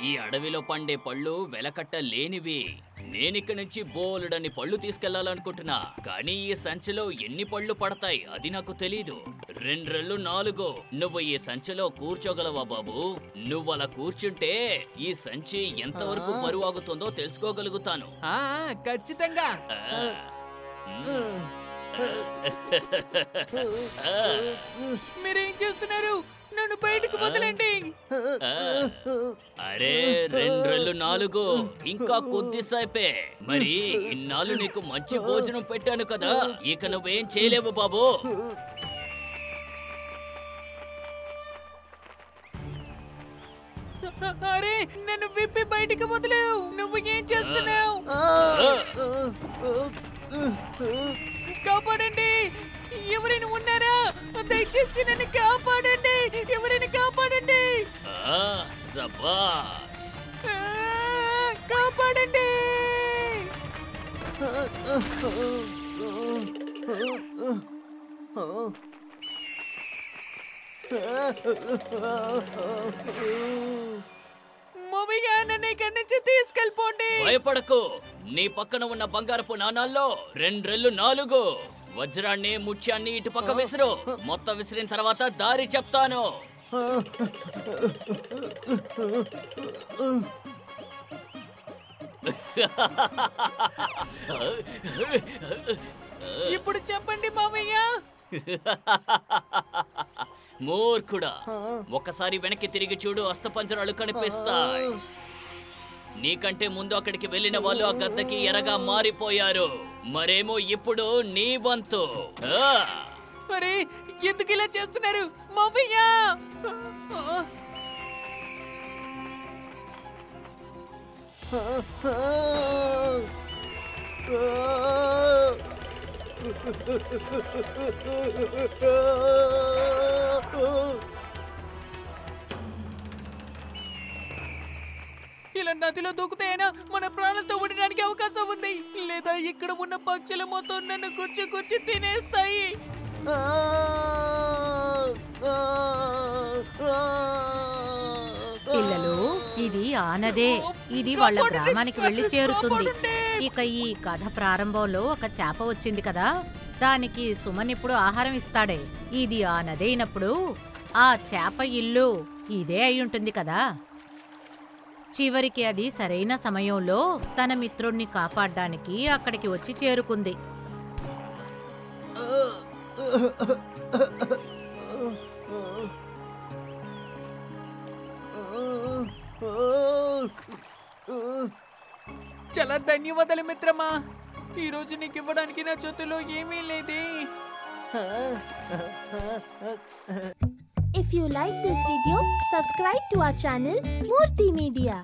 ఈ అడవిలో పండే పళ్ళు వెలకట్ట లేనివి. నేనిక్కడి నుంచి బోలెడన్ని పళ్ళు తీసుకెళ్లాలనుకుంటున్నా, కానీ ఈ సంచిలో ఎన్ని పళ్ళు పడతాయి అది నాకు తెలీదు. 2 4 నువ్వు ఈ సంచిలో కూర్చోగలవా బాబు? నువ్వలా కూర్చుంటే ఈ సంచి ఎంతవరకు బరువు ఆగుతుందో తెలుసుకోగలుగుతాను. ఖచ్చితంగా. మీరేం చేస్తున్నారు? నన్ను బయటకు వదలండి. అరే 2 4 ఇంకా కొద్దిసేపే. మరి ఇన్నాళ్ళు నీకు మంచి భోజనం పెట్టాను కదా, ఇక నువ్వేం చేయలేవు బాబు. అరే నన్ను విప్పి బయటికి వదిలేవు. నువ్వు ఏం చేస్తున్నావు? కాపాడండి, ఎవరైనా ఉన్నారా? దయచేసి నన్ను కాపాడండి, ఎవరైనా కాపాడండి. కాపాడండి. మామయ్య, నన్ను ఇక్కడి నుంచి తీసుకెళ్ళిపోండి. భయపడకు, నీ పక్కన ఉన్న బంగారపు నాణాల్లో 2 4 వజ్రాన్ని ముత్యాన్ని ఇటు పక్క విసిరు. మొత్తం విసిరిన తర్వాత దారి చెప్తాను. ఇప్పుడు చెప్పండి మామయ్య. మూర్ఖుడా, ఒకసారి వెనక్కి తిరిగి చూడు, అస్థపంజరాలు కనిపిస్తాయి. నీకంటే ముందు అక్కడికి వెళ్ళిన వాళ్ళు ఆ గద్దకి ఎరగా మారిపోయారు. మరేమో ఇప్పుడు నీ వంతు. అరే ఎందుకు ఇలా చేస్తున్నారు మావయ్య? ఇలా నదిలో దూకుతాయనా మన ప్రాణాలతో ఉండడానికి అవకాశం ఉంది, లేదా ఇక్కడ ఉన్న పక్షుల మొత్తం నన్ను గుచ్చి తినేస్తాయి. పిల్లలు, ఇది ఆనదే. ఇది వాళ్ళ గ్రామానికి వెళ్లి చేరుతుంది. ఇక ఈ కథ ప్రారంభంలో ఒక చేప వచ్చింది కదా, దానికి సుమన్ ఇప్పుడు ఆహారం ఇస్తాడే. ఇది ఆ నది అయినప్పుడు ఆ చేప ఇల్లు ఇదే అయి ఉంటుంది కదా. చివరికి అది సరైన సమయంలో తన మిత్రుణ్ణి కాపాడ్డానికి అక్కడికి వచ్చి చేరుకుంది. చాలా ధన్యవాదాలు మిత్రమా. ఈ రోజు నీకు ఇవ్వడానికి నా చేతిలో ఏమీ లేదే. If you like this video, subscribe to our channel Murthy Media.